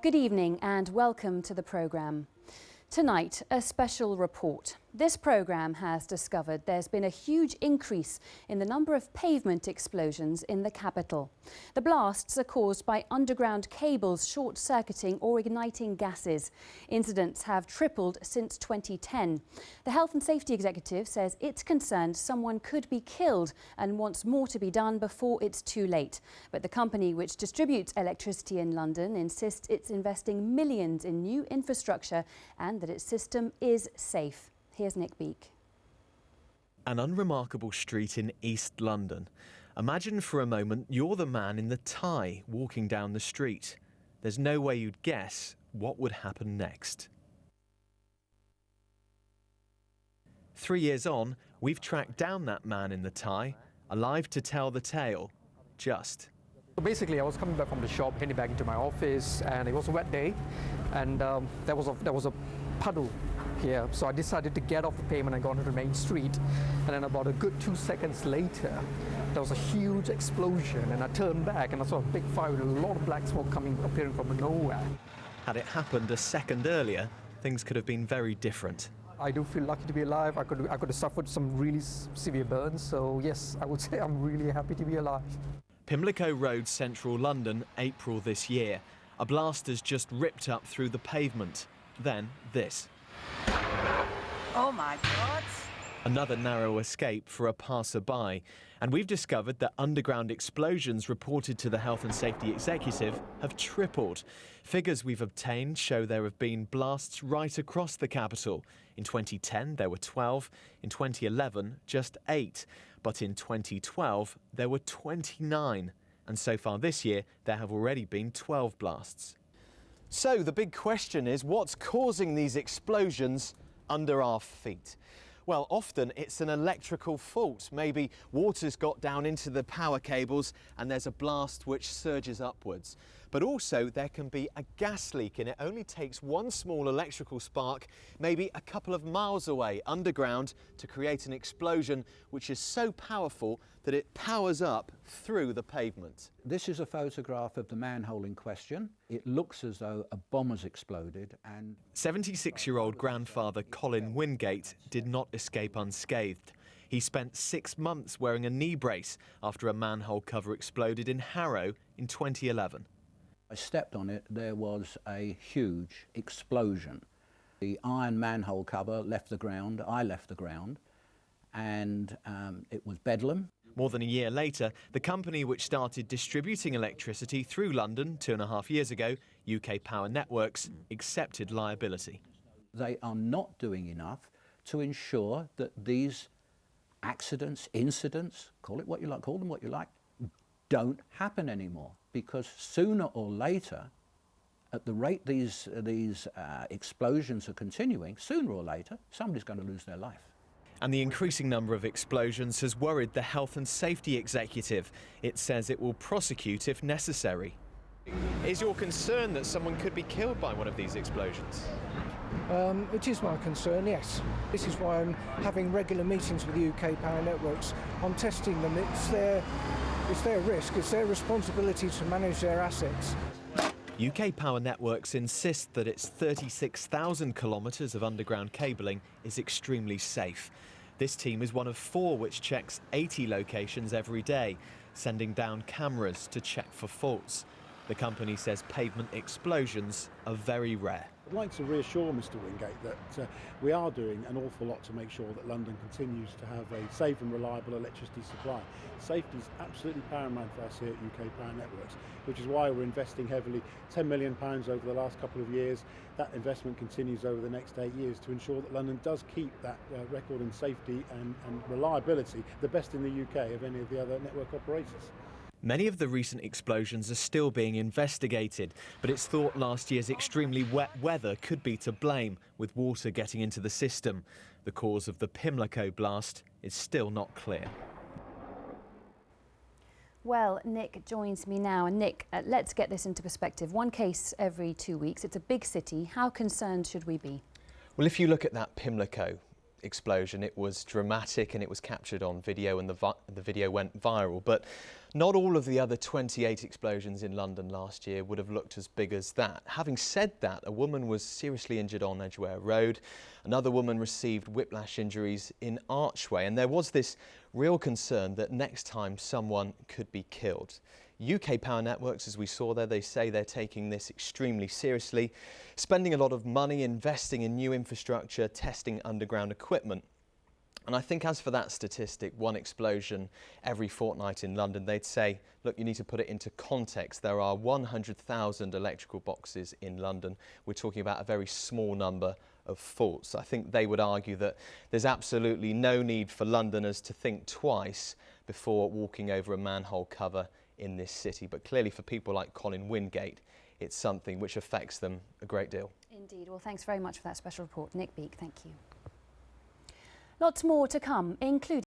Good evening and welcome to the programme. Tonight, a special report. This programme has discovered there's been a huge increase in the number of pavement explosions in the capital. The blasts are caused by underground cables short-circuiting or igniting gases. Incidents have tripled since 2010. The Health and Safety Executive says it's concerned someone could be killed and wants more to be done before it's too late. But the company which distributes electricity in London insists it's investing millions in new infrastructure and that its system is safe. Here's Nick Beak. An unremarkable street in East London. Imagine for a moment you're the man in the tie walking down the street. There's no way you'd guess what would happen next. 3 years on, we've tracked down that man in the tie, alive to tell the tale. Just. Basically, I was coming back from the shop, heading back into my office, and it was a wet day, and there was a puddle here, so I decided to get off the pavement and go onto the main street. And then about a good 2 seconds later, there was a huge explosion, and I turned back and I saw a big fire with a lot of black smoke appearing from nowhere. Had it happened a second earlier, things could have been very different. I do feel lucky to be alive. I could have suffered some really severe burns, so yes, I would say I'm really happy to be alive. Pimlico Road, central London, April this year. A blast has just ripped up through the pavement. Then this. Oh my God! Another narrow escape for a passer-by. And we've discovered that underground explosions reported to the Health and Safety Executive have tripled. Figures we've obtained show there have been blasts right across the capital. In 2010, there were 12. In 2011, just 8. But in 2012, there were 29. And so far this year, there have already been 12 blasts. So the big question is, what's causing these explosions under our feet? Well, often it's an electrical fault. Maybe water's got down into the power cables and there's a blast which surges upwards. But also there can be a gas leak, and it only takes one small electrical spark, maybe a couple of miles away underground, to create an explosion which is so powerful that it powers up through the pavement. This is a photograph of the manhole in question. It looks as though a bomb has exploded, and 76-year-old grandfather Colin Wingate did not escape unscathed. He spent 6 months wearing a knee brace after a manhole cover exploded in Harrow in 2011. I stepped on it. There was a huge explosion. The iron manhole cover left the ground, I left the ground, and it was bedlam. More than a year later, the company which started distributing electricity through London 2.5 years ago, UK Power Networks, accepted liability. They are not doing enough to ensure that these accidents, incidents, call it what you like, call them what you like, don't happen anymore. Because sooner or later, at the rate these explosions are continuing, sooner or later, somebody's going to lose their life. And the increasing number of explosions has worried the Health and Safety Executive. It says it will prosecute if necessary. Is your concern that someone could be killed by one of these explosions? It is my concern, yes. This is why I'm having regular meetings with the UK Power Networks. I'm testing them. It's their risk, it's their responsibility to manage their assets. UK Power Networks insists that its 36,000 kilometres of underground cabling is extremely safe. This team is one of 4 which checks 80 locations every day, sending down cameras to check for faults. The company says pavement explosions are very rare. I'd like to reassure Mr Wingate that we are doing an awful lot to make sure that London continues to have a safe and reliable electricity supply. Safety is absolutely paramount for us here at UK Power Networks, which is why we're investing heavily, £10 million over the last couple of years. That investment continues over the next 8 years to ensure that London does keep that record in safety and reliability, the best in the UK of any of the other network operators. Many of the recent explosions are still being investigated, but it's thought last year's extremely wet weather could be to blame, with water getting into the system. The cause of the Pimlico blast is still not clear. Well, Nick joins me now. And Nick, let's get this into perspective. One case every 2 weeks. It's a big city. How concerned should we be? Well, if you look at that Pimlico, explosion. It was dramatic and it was captured on video, and the video went viral. But not all of the other 28 explosions in London last year would have looked as big as that. Having said that, a woman was seriously injured on Edgware Road. Another woman received whiplash injuries in Archway, and there was this real concern that next time someone could be killed. UK Power Networks, as we saw there, they say they're taking this extremely seriously, spending a lot of money investing in new infrastructure, testing underground equipment. And I think as for that statistic, one explosion every fortnight in London, they'd say, look, you need to put it into context. There are 100,000 electrical boxes in London. We're talking about a very small number of faults. I think they would argue that there's absolutely no need for Londoners to think twice before walking over a manhole cover in this city. But clearly for people like Colin Wingate, it's something which affects them a great deal. Indeed. Well, thanks very much for that special report. Nick Beak, thank you. Lots more to come, including